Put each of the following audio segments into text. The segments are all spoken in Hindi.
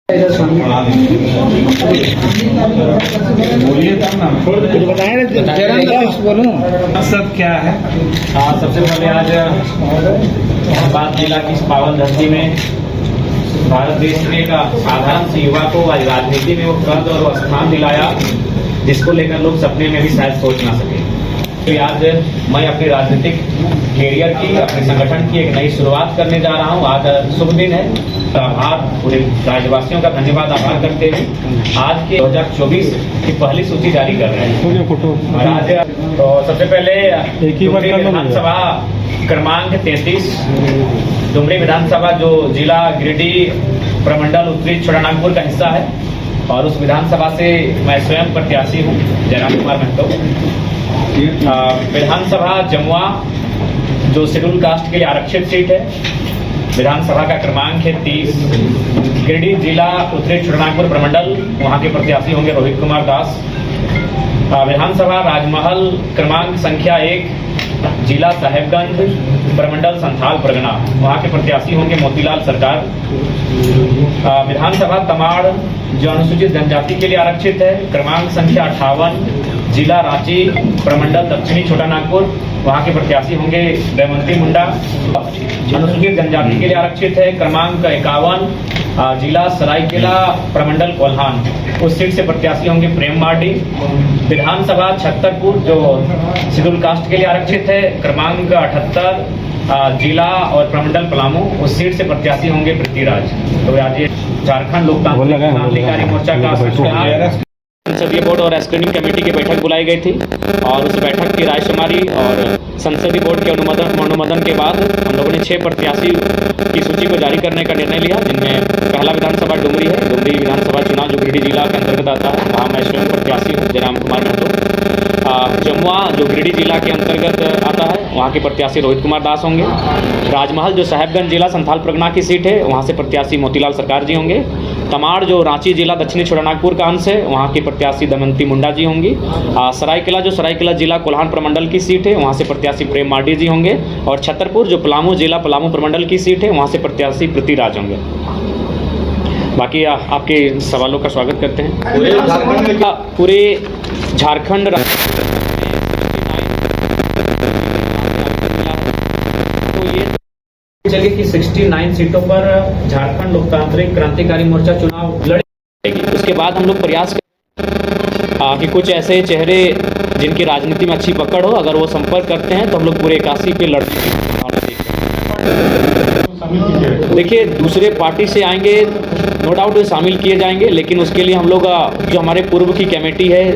बोलिए तब ना बोलो मकसद क्या है। सबसे पहले आज धनबाद जिला की इस पावन धरती में भारत देश के एक साधारण से युवा को आज राजनीति में वो पद और स्थान दिलाया जिसको लेकर लोग सपने में भी शायद सोच ना सके। तो आज मैं अपने राजनीतिक कैरियर की अपने संगठन की एक नई शुरुआत करने जा रहा हूँ। आज शुभ दिन है। आभार पूरे राज्यवासियों का धन्यवाद आभार करते हुए आज के 2024 की पहली सूची जारी कर रहे हैं। और आज तो सबसे पहले डुमरी विधानसभा क्रमांक 33 डुमरी विधानसभा जो जिला गिरिडीह प्रमंडल उत्तरी छोटानागपुर का हिस्सा है और उस विधानसभा से मैं स्वयं प्रत्याशी हूँ जयराम कुमार महतो। विधानसभा जमुआ जो शेड्यूल कास्ट के लिए आरक्षित सीट है। विधानसभा का क्रमांक है 30। गिरिडीह जिला उत्तरी छोटानागपुर प्रमंडल वहाँ के प्रत्याशी होंगे रोहित कुमार दास। विधानसभा राजमहल क्रमांक संख्या 1 जिला साहेबगंज प्रमंडल संथाल परगना वहाँ के प्रत्याशी होंगे मोतीलाल सरकार। विधानसभा तमाड़ जो अनुसूचित जनजाति के लिए आरक्षित है क्रमांक संख्या 58 जिला रांची प्रमंडल दक्षिणी छोटानागपुर वहाँ के प्रत्याशी होंगे दमयंती मुंडा। अनुसूचित जनजाति के लिए आरक्षित है क्रमांक 51 जिला सरायकेला प्रमंडल कोल्हान उस सीट से प्रत्याशी होंगे प्रेम मार्डी। विधानसभा छतरपुर जो शेड्यूल कास्ट के लिए आरक्षित है क्रमांक 78 जिला और प्रमंडल पलामू उस सीट से प्रत्याशी होंगे पृथ्वीराज। तो आज ये झारखंड लोकतांत्रिक क्रांतिकारी मोर्चा का संसदीय बोर्ड और स्क्रीनिंग कमेटी की बैठक बुलाई गई थी और उस बैठक की रायशुमारी और संसदीय बोर्ड के अनुमोदन के बाद हम लोगों ने 6 प्रत्याशी की सूची को जारी करने का निर्णय लिया, जिनमें पहला विधानसभा डुमरी है। डुमरी विधानसभा चुनाव जो गिरिडीह जिला के अंतर्गत आता है वहाँ मैं स्वयं प्रत्याशी हूँ जयराम कुमार महतो। जमुआ जो गिरिडीह जिला के अंतर्गत आता है वहाँ के प्रत्याशी रोहित कुमार दास होंगे। राजमहल जो साहेबगंज जिला संथाल परगना की सीट है वहाँ से प्रत्याशी मोतीलाल सरकार जी होंगे। तमाड़ जो रांची जिला दक्षिणी छोटानागपुर का अंश है वहाँ की प्रत्याशी दमयंती मुंडा जी होंगी। सरायकेला जो सरायकेला जिला कोल्हान प्रमंडल की सीट है वहाँ से प्रत्याशी प्रेम मार्डी जी होंगे। और छतरपुर जो पलामू जिला पलामू प्रमंडल की सीट है वहाँ से प्रत्याशी पृथ्वीराज होंगे। बाकी आपके सवालों का स्वागत करते हैं। पूरे झारखंड तो ये चलिए कि 69 सीटों पर झारखंड लोकतांत्रिक क्रांतिकारी मोर्चा चुनाव लड़ेगी। उसके बाद हम लोग प्रयास करें कि कुछ ऐसे चेहरे जिनकी राजनीति में अच्छी पकड़ हो अगर वो संपर्क करते हैं तो हम लोग पूरे 81 पे लड़ने की संभावना देखते हैं। देखिए दूसरे पार्टी से आएंगे नो डाउट शामिल किए जाएंगे, लेकिन उसके लिए हम लोग जो हमारे पूर्व की कमेटी है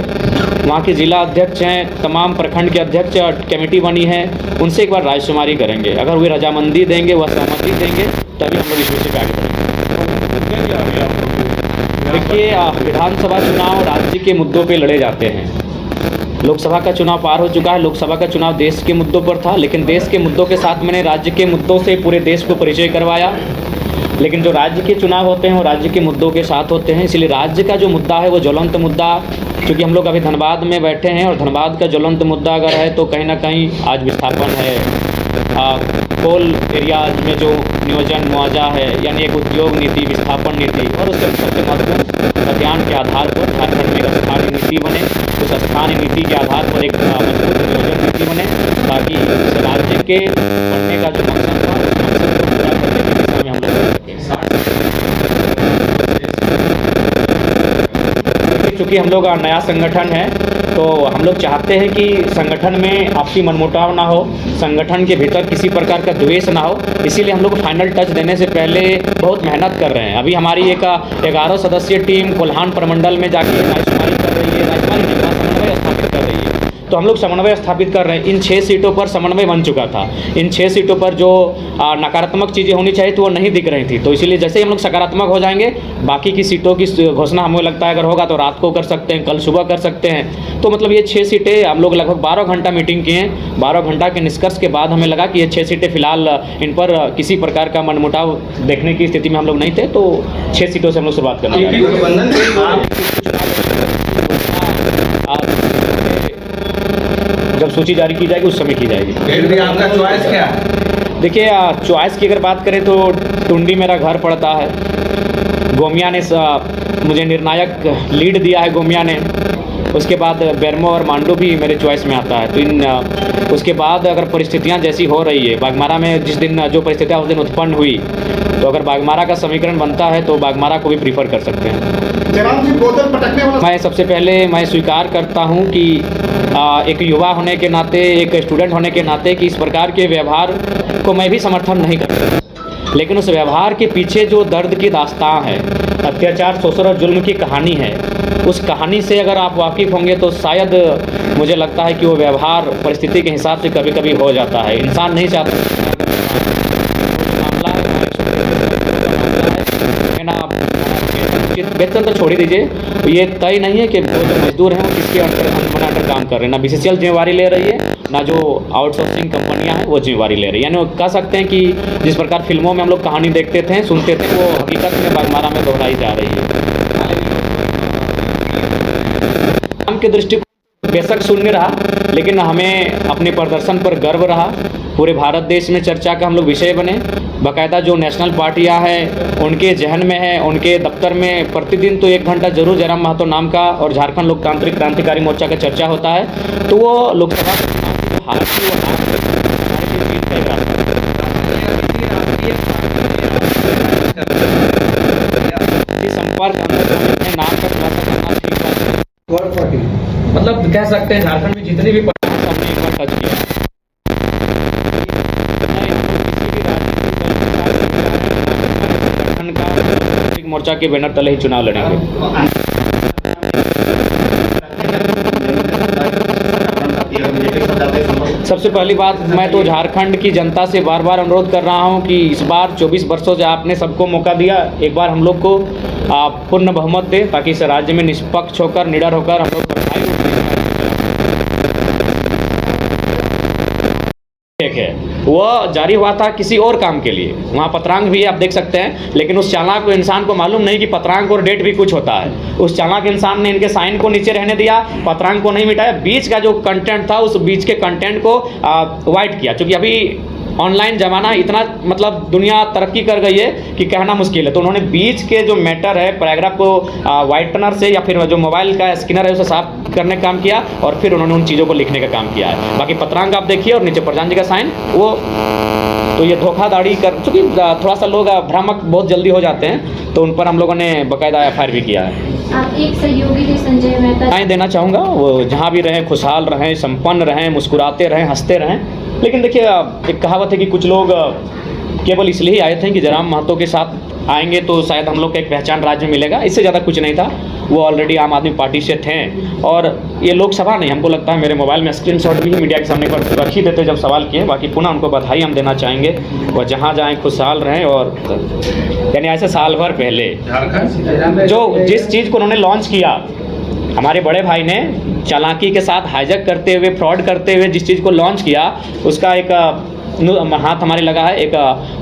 वहाँ के जिला अध्यक्ष हैं, तमाम प्रखंड के अध्यक्ष कमेटी बनी है, उनसे एक बार रायशुमारी करेंगे। अगर वे रजामंदी देंगे वह सहमति देंगे तभी हम लोग इस विषय पर आगे बढ़ेंगे। देखिए विधानसभा चुनाव राज्य के मुद्दों पे लड़े जाते हैं। लोकसभा का चुनाव पार हो चुका है। लोकसभा का चुनाव देश के मुद्दों पर था, लेकिन देश के मुद्दों के साथ मैंने राज्य के मुद्दों से पूरे देश को परिचय करवाया। लेकिन जो राज्य के चुनाव होते हैं वो राज्य के मुद्दों के साथ होते हैं, इसलिए राज्य का जो मुद्दा है वो ज्वलंत मुद्दा, क्योंकि हम लोग अभी धनबाद में बैठे हैं और धनबाद का ज्वलंत मुद्दा अगर है तो कहीं ना कहीं आज विस्थापन है। कोल एरियाज में जो नियोजन मुआवजा है यानी एक उद्योग नीति विस्थापन नीति और उसके सबसे महत्वपूर्ण अध्ययन के आधार पर झारखंड में एक स्थानीय नीति बने। उस स्थानीय नीति के आधार पर एक मजबूत नियोजन नीति बने ताकि राज्य के बढ़ने का जो मकसद था हम लोग चूँकि हम लोग नया संगठन है तो हम लोग चाहते हैं कि संगठन में आपसी मनमुटाव ना हो, संगठन के भीतर किसी प्रकार का द्वेष ना हो, इसीलिए हम लोग फाइनल टच देने से पहले बहुत मेहनत कर रहे हैं। अभी हमारी एक 11 सदस्यीय टीम कोल्हान प्रमंडल में जाके रायशुमारी कर रही है, रायशुमारी समन्वय स्थापित कर रही है। तो हम लोग समन्वय स्थापित कर रहे हैं। इन 6 सीटों पर समन्वय बन चुका था। इन 6 सीटों पर जो नकारात्मक चीज़ें होनी चाहिए तो वो नहीं दिख रही थी, तो इसीलिए जैसे ही हम लोग सकारात्मक हो जाएंगे बाकी की सीटों की घोषणा हमें लगता है अगर होगा तो रात को कर सकते हैं, कल सुबह कर सकते हैं। तो मतलब ये 6 सीटें हम लोग लगभग 12 घंटा मीटिंग किए हैं। 12 घंटा के निष्कर्ष के बाद हमें लगा कि ये 6 सीटें फिलहाल इन पर किसी प्रकार का मनमुटाव देखने की स्थिति में हम लोग नहीं थे, तो 6 सीटों से हम लोग शुरुआत करना चाहते जब सूची जारी की जाएगी उस समय की जाएगी। आपका चॉइस क्या है? देखिए चॉइस की अगर बात करें तो टुंडी मेरा घर पड़ता है, गोमिया ने मुझे निर्णायक लीड दिया है गोमिया ने। उसके बाद बेरमो और मांडू भी मेरे चॉइस में आता है। तो उसके बाद अगर परिस्थितियां जैसी हो रही है, बाघमारा में जिस दिन जो परिस्थितियां उस दिन उत्पन्न हुई, तो अगर बाघमारा का समीकरण बनता है तो बाघमारा को भी प्रीफर कर सकते हैं। जयराम जी, बोतल पटकने वाला मैं सबसे पहले मैं स्वीकार करता हूं कि एक युवा होने के नाते, एक स्टूडेंट होने के नाते, कि इस प्रकार के व्यवहार को मैं भी समर्थन नहीं करता, लेकिन उस व्यवहार के पीछे जो दर्द की दास्तां है, अत्याचार, शोषण और जुल्म की कहानी है, उस कहानी से अगर आप वाकिफ़ होंगे तो शायद मुझे लगता है कि वो व्यवहार परिस्थिति के हिसाब से कभी कभी हो जाता है। इंसान नहीं चाहता वेतन तो छोड़ ही दीजिए, ये तय नहीं है कि वो जो मजदूर हैं वो किसके अंडर काम कर रहे हैं। ना बीसीसीएल जिम्मेवारी ले रही है, ना जो आउटसोर्सिंग कंपनियां हैं वो जिम्मेवारी ले रही है। यानी कह सकते हैं कि जिस प्रकार फिल्मों में हम लोग कहानी देखते थे, सुनते थे, वो हकीकत में बाघमारा में दोहराई जा रही है। के दृष्टिकोण बेशक शून्य रहा, लेकिन हमें अपने प्रदर्शन पर गर्व रहा। पूरे भारत देश में चर्चा का हम लोग विषय बने। बाकायदा जो नेशनल पार्टियां हैं उनके जहन में है, उनके दफ्तर में प्रतिदिन तो 1 घंटा जरूर जयराम महतो नाम का और झारखंड लोकतांत्रिक क्रांतिकारी मोर्चा का चर्चा होता है। तो वो लोकसभा हार की संपर्क नाम का मतलब कह सकते हैं झारखंड में जितनी भी पार्टियां हमने एक बार टच किया, मोर्चा के बैनर तले ही चुनाव लड़ेंगे। सबसे पहली बात, मैं तो झारखंड की जनता से बार बार अनुरोध कर रहा हूं कि इस बार 24 वर्षों से आपने सबको मौका दिया, एक बार हम लोग को पूर्ण बहुमत दे, ताकि इस राज्य में निष्पक्ष होकर, निडर होकर हम लोग है। वह जारी हुआ था किसी और काम के लिए, वहाँ पत्रांक भी आप देख सकते हैं, लेकिन उस चालाक इंसान को मालूम नहीं कि पत्रांक और डेट भी कुछ होता है। उस चालाक इंसान ने इनके साइन को नीचे रहने दिया, पत्रांक को नहीं मिटाया, बीच का जो कंटेंट था उस बीच के कंटेंट को वाइट किया। क्योंकि अभी ऑनलाइन ज़माना इतना मतलब दुनिया तरक्की कर गई है कि कहना मुश्किल है, तो उन्होंने बीच के जो मैटर है पैराग्राफ को वाइटनर से या फिर जो मोबाइल का स्कैनर है उसे साफ करने का काम किया, और फिर उन्होंने उन चीज़ों को लिखने का काम किया है। बाकी पत्रांक आप देखिए और नीचे प्रधान जी का साइन, वो तो ये धोखाधड़ी कर, चूँकि थोड़ा सा लोग भ्रामक बहुत जल्दी हो जाते हैं, तो उन पर हम लोगों ने बाकायदा FIR भी किया है। आप एक सहयोगी जो संजय मेहता देना चाहूँगा, वो जहाँ भी रहें खुशहाल रहें, संपन्न रहें, मुस्कुराते रहें, हंसते रहें। लेकिन देखिए, एक कहावत है कि कुछ लोग केवल इसलिए ही आए थे कि जयराम महतो के साथ आएंगे तो शायद हम लोग को एक पहचान राज्य में मिलेगा, इससे ज़्यादा कुछ नहीं था। वो ऑलरेडी आम आदमी पार्टी से थे, और ये लोकसभा नहीं, हमको लगता है मेरे मोबाइल में स्क्रीनशॉट भी मीडिया के सामने पर रख ही देते जब सवाल किए। बाकी पुनः उनको बधाई हम देना चाहेंगे, वह जहाँ जाएँ खुशहाल रहें। और यानी ऐसे साल भर पहले जो जिस चीज़ को उन्होंने लॉन्च किया, हमारे बड़े भाई ने चालाकी के साथ हाईजैक करते हुए, फ्रॉड करते हुए जिस चीज़ को लॉन्च किया, उसका एक हाथ हमारे लगा है। एक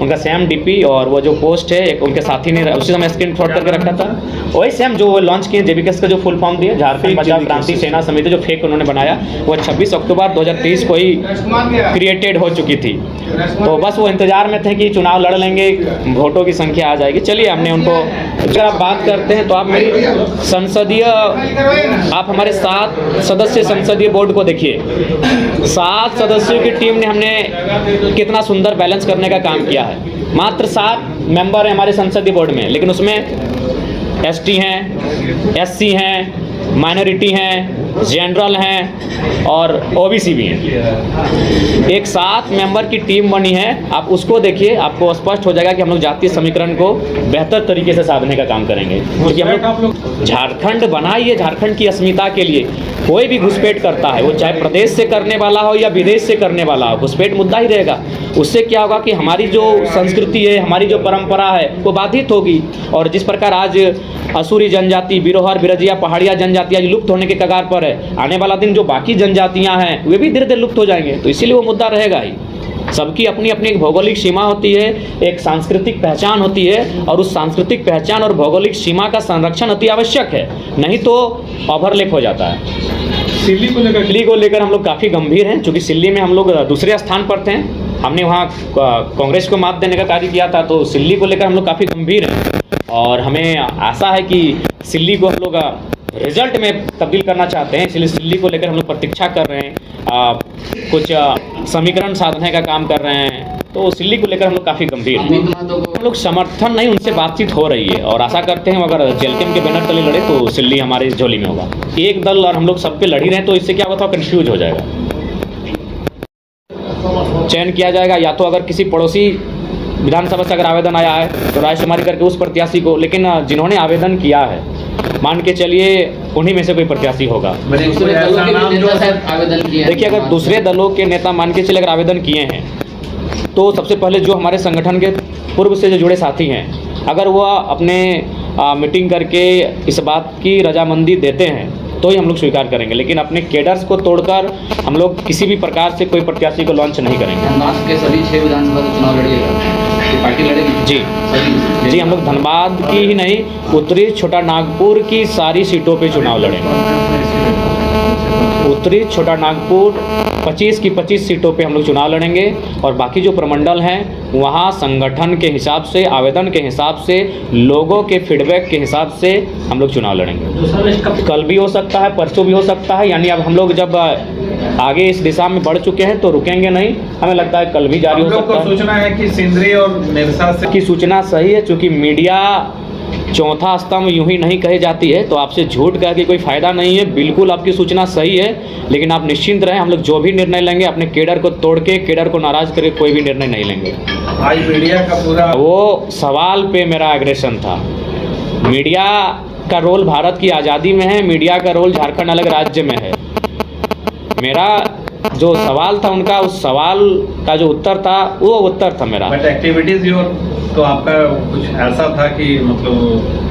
उनका सेम DP और वो जो पोस्ट है एक उनके साथी ने उसी समय स्क्रीन शॉट करके रखा था, वही सेम जो लॉन्च किए JBK का जो फुल फॉर्म दिया, झारखंड बचाव क्रांति सेना समिति, जो फेक उन्होंने बनाया, वो 26 अक्टूबर 2023 को ही क्रिएटेड हो चुकी थी। तो बस वो इंतजार में थे कि चुनाव लड़ लेंगे, वोटों की संख्या आ जाएगी। चलिए, हमने उनको, अगर आप बात करते हैं तो आप मेरी संसदीय, आप हमारे 7 सदस्य संसदीय बोर्ड को देखिए, 7 सदस्यों की टीम ने हमने कितना सुंदर बैलेंस करने का काम किया है। मात्र 7 मेंबर हैं हमारे संसदीय बोर्ड में, लेकिन उसमें ST हैं, SC हैं, माइनॉरिटी हैं, जनरल हैं और OBC भी हैं। एक 7 मेंबर की टीम बनी है, आप उसको देखिए, आपको स्पष्ट हो जाएगा कि हम लोग जातीय समीकरण को बेहतर तरीके से साधने का काम करेंगे। क्योंकि हम लोग झारखंड बनाई है झारखंड की अस्मिता के लिए। कोई भी घुसपैठ करता है, वो चाहे प्रदेश से करने वाला हो या विदेश से करने वाला हो, घुसपैठ मुद्दा ही रहेगा। उससे क्या होगा कि हमारी जो संस्कृति है, हमारी जो परंपरा है, वो बाधित होगी। और जिस प्रकार आज असुरी जनजाति, बिरोहर, बिरजिया, पहाड़िया जनजाति आज लुप्त होने के कगार पर है, आने वाला दिन जो बाकी जनजातियां हैं वे भी धीरे धीरे लुप्त हो जाएंगे। तो इसीलिए वो मुद्दा रहेगा ही। सबकी अपनी अपनी एक भौगोलिक सीमा होती है, एक सांस्कृतिक पहचान होती है, और उस सांस्कृतिक पहचान और भौगोलिक सीमा का संरक्षण अति आवश्यक है, नहीं तो ओवरलैप हो जाता है। सिल्ली को लेकर हम लोग काफ़ी गंभीर हैं, क्योंकि सिल्ली में हम लोग दूसरे स्थान पर थे। हमने वहाँ कांग्रेस को मात देने का कार्य किया था, तो सिल्ली को लेकर हम लोग काफ़ी गंभीर हैं। और हमें आशा है कि सिल्ली को हम लोग रिजल्ट में तब्दील करना चाहते हैं, इसलिए सिल्ली को लेकर हम लोग प्रतीक्षा कर रहे हैं, कुछ समीकरण साधने का काम कर रहे हैं। तो सिल्ली को लेकर हम लोग काफ़ी गंभीर हैं। हम लोग समर्थन नहीं, उनसे बातचीत हो रही है और आशा करते हैं अगर जेलकेम के बैनर तले लड़े तो सिल्ली हमारे झोली में होगा। एक दल और हम लोग सब पे लड़ ही रहे हैं तो इससे क्या होगा, थोड़ा कन्फ्यूज हो जाएगा। चयन किया जाएगा या तो अगर किसी पड़ोसी विधानसभा से अगर आवेदन आया है तो रायशुमारी करके उस प्रत्याशी को, लेकिन जिन्होंने आवेदन किया है मान के चलिए उन्हीं में से कोई प्रत्याशी होगा। देखिए अगर दूसरे दलों के नेता मान के चले अगर आवेदन किए हैं तो सबसे पहले जो हमारे संगठन के पूर्व से जो जुड़े साथी हैं, अगर वह अपने मीटिंग करके इस बात की रजामंदी देते हैं तो ही हम लोग स्वीकार करेंगे, लेकिन अपने केडर्स को तोड़कर हम लोग किसी भी प्रकार से कोई प्रत्याशी को लॉन्च नहीं करेंगे। धनबाद के सभी 6 विधानसभा के चुनाव लड़िएगा, पार्टी लड़ेगी? जी हम लोग धनबाद की ही नहीं, उत्तरी छोटा नागपुर की सारी सीटों पे चुनाव लड़ेंगे। उत्तरी छोटा नागपुर 25 की 25 सीटों पे हम लोग चुनाव लड़ेंगे और बाकी जो प्रमंडल हैं वहाँ संगठन के हिसाब से, आवेदन के हिसाब से, लोगों के फीडबैक के हिसाब से हम लोग चुनाव लड़ेंगे। कल भी हो सकता है, परसों भी हो सकता है, यानी अब हम लोग जब आगे इस दिशा में बढ़ चुके हैं तो रुकेंगे नहीं। हमें लगता है कल भी जारी हो सकता है। सूचना है कि सिंदरी और निरसा से की सूचना सही है, चूँकि मीडिया चौथा स्तंभ यूं ही नहीं कही जाती है तो आपसे झूठ कह के कोई फ़ायदा नहीं है। बिल्कुल आपकी सूचना सही है, लेकिन आप निश्चिंत रहें, हम लोग जो भी निर्णय लेंगे अपने केडर को तोड़ के, केडर को नाराज़ करके कोई भी निर्णय नहीं लेंगे। आज मीडिया का पूरा वो सवाल पे मेरा एग्रेशन था। मीडिया का रोल भारत की आज़ादी में है, मीडिया का रोल झारखंड अलग राज्य में है। मेरा जो सवाल था उनका, उस सवाल का जो उत्तर था वो उत्तर था मेरा। बट एक्टिविटीज योर तो आपका कुछ ऐसा था कि मतलब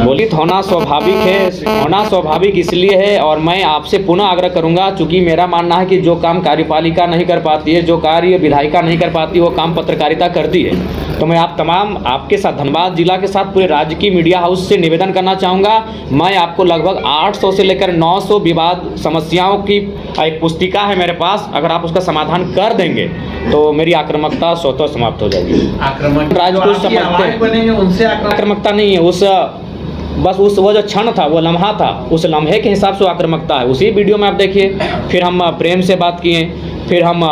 बोलित होना स्वाभाविक है, होना स्वाभाविक इसलिए है और मैं आपसे पुनः आग्रह करूंगा, चूंकि मेरा मानना है कि जो काम कार्यपालिका नहीं कर पाती है, जो कार्य विधायिका नहीं कर पाती, वो काम पत्रकारिता करती है। तो मैं आप तमाम आपके साथ, धनबाद जिला के साथ पूरे राज्य की मीडिया हाउस से निवेदन करना चाहूँगा। मैं आपको लगभग 800 से लेकर 900 विवाद समस्याओं की एक पुस्तिका है मेरे पास, अगर आप उसका समाधान कर देंगे तो मेरी आक्रामकता स्वतः समाप्त हो जाएगी। आक्रामक राजपूत समझते हैं बनेंगे उनसे आक्रामकता नहीं है, बस वो जो क्षण था, वो लम्हा था, उस लम्हे के हिसाब से आक्रामकता है। उसी वीडियो में आप देखिए, फिर हम प्रेम से बात किए, फिर हम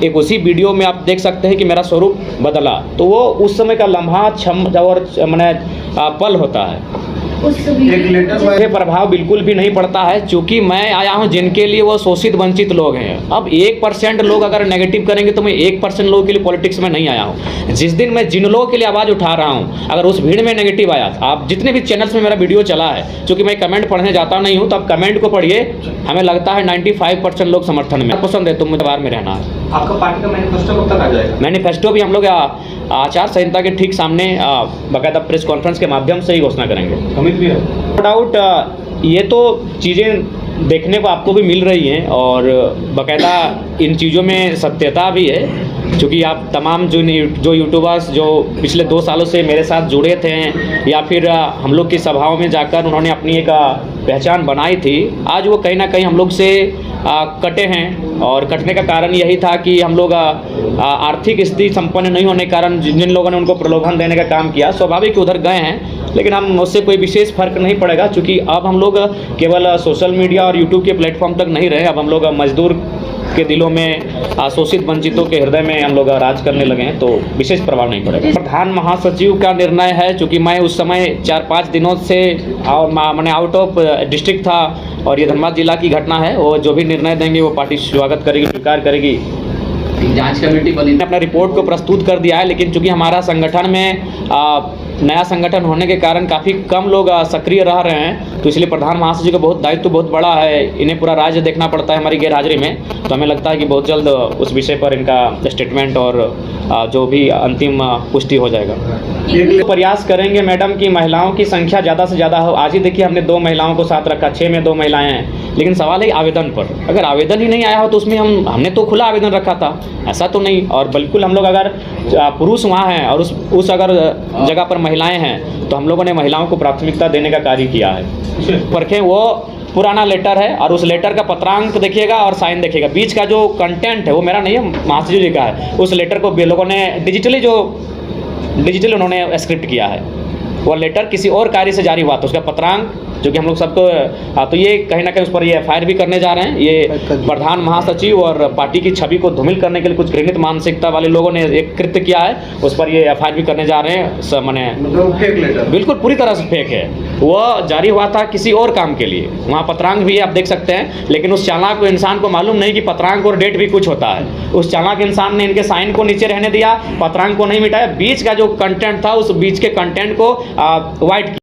एक उसी वीडियो में आप देख सकते हैं कि मेरा स्वरूप बदला, तो वो उस समय का लम्हा क्षम और मैंने पल होता है। ये प्रभाव बिल्कुल भी नहीं पड़ता है, क्योंकि मैं आया हूं जिनके लिए वो शोषित वंचित लोग हैं। अब 1% लोग अगर नेगेटिव करेंगे तो मैं 1% लोगों के लिए पॉलिटिक्स में नहीं आया हूं। जिस दिन मैं जिन लोगों के लिए आवाज़ उठा रहा हूं, अगर उस भीड़ में नेगेटिव आया, आप जितने भी चैनल्स में मेरा वीडियो चला है, क्योंकि मैं कमेंट पढ़ने जाता नहीं हूँ, तो आप कमेंट को पढ़िए। हमें लगता है 95% लोग समर्थन में पसंद है, तो मुझे बाहर में रहना है। आपका पार्टी का मैनिफेस्टो कब तक आ जाएगा? मैनिफेस्टो भी हम लोग आचार संहिता के ठीक सामने बाकायदा प्रेस कॉन्फ्रेंस के माध्यम से ही घोषणा करेंगे। नो डाउट ये तो चीज़ें देखने को आपको भी मिल रही हैं और बाकायदा इन चीज़ों में सत्यता भी है, क्योंकि आप तमाम जो यूट्यूबर्स जो पिछले 2 सालों से मेरे साथ जुड़े थे या फिर हम लोग की सभाओं में जाकर उन्होंने अपनी एक पहचान बनाई थी, आज वो कहीं ना कहीं हम लोग से कटे हैं। और कटने का कारण यही था कि हम लोग आर्थिक स्थिति संपन्न नहीं होने के कारण जिन लोगों ने उनको प्रलोभन देने का काम किया, स्वाभाविक उधर गए हैं, लेकिन हम उससे कोई विशेष फर्क नहीं पड़ेगा, क्योंकि अब हम लोग केवल सोशल मीडिया और यूट्यूब के प्लेटफॉर्म तक नहीं रहे। अब हम लोग मजदूर के दिलों में, शोषित वंचितों के हृदय में हम लोग राज करने लगे हैं, तो विशेष प्रभाव नहीं पड़ेगा। प्रधान महासचिव का निर्णय है, क्योंकि मैं उस समय 4-5 दिनों से मैंने आउट ऑफ डिस्ट्रिक्ट था और ये धनबाद जिला की घटना है। वो जो भी निर्णय देंगे वो पार्टी स्वागत करेगी, स्वीकार करेगी। जांच कमेटी बनी, अपना रिपोर्ट को प्रस्तुत कर दिया है, लेकिन चूंकि हमारा संगठन में नया संगठन होने के कारण काफ़ी कम लोग सक्रिय रह रहे हैं, तो इसलिए प्रधान महासचिव का दायित्व बहुत बड़ा है। इन्हें पूरा राज्य देखना पड़ता है हमारी गैरहाजिरी में, तो हमें लगता है कि बहुत जल्द उस विषय पर इनका स्टेटमेंट और जो भी अंतिम पुष्टि हो जाएगा। प्रयास करेंगे मैडम कि महिलाओं की संख्या ज़्यादा से ज़्यादा हो। आज ही देखिए हमने 2 महिलाओं को साथ रखा, 6 में 2 महिलाएं हैं, लेकिन सवाल है आवेदन पर। अगर आवेदन ही नहीं आया हो तो उसमें हमने तो खुला आवेदन रखा था, ऐसा तो नहीं। और बिल्कुल हम लोग अगर पुरुष वहाँ हैं और उस अगर जगह पर महिलाएं हैं तो हम लोगों ने महिलाओं को प्राथमिकता देने का कार्य किया है। परखें, वो पुराना लेटर है और उस लेटर का पत्रांक देखिएगा और साइन देखिएगा, बीच का जो कंटेंट है वो मेरा नहीं है, महासचिव जी का है। उस लेटर को लोगों ने डिजिटली जो डिजिटल उन्होंने स्क्रिप्ट किया है। वो लेटर किसी और कार्य से जारी हुआ था, उसका पत्रांक जो कि हम लोग सबको तो ये कहीं ना कहीं उस पर ये एफआईआर भी करने जा रहे हैं। ये प्रधान महासचिव और पार्टी की छवि को धूमिल करने के लिए कुछ घृणित मानसिकता वाले लोगों ने एक कृत्य किया है, उस पर ये एफआईआर भी करने जा रहे हैं। मैंने मतलब फेक लेटर बिल्कुल पूरी तरह से फेक है। वह जारी हुआ था किसी और काम के लिए, वहाँ पत्रांक भी है आप देख सकते हैं, लेकिन उस चालाक को इंसान को मालूम नहीं कि पत्रांक और डेट भी कुछ होता है। उस चालाक इंसान ने इनके साइन को नीचे रहने दिया, पत्रांक को नहीं मिटाया, बीच का जो कंटेंट था उस बीच के कंटेंट को वाइट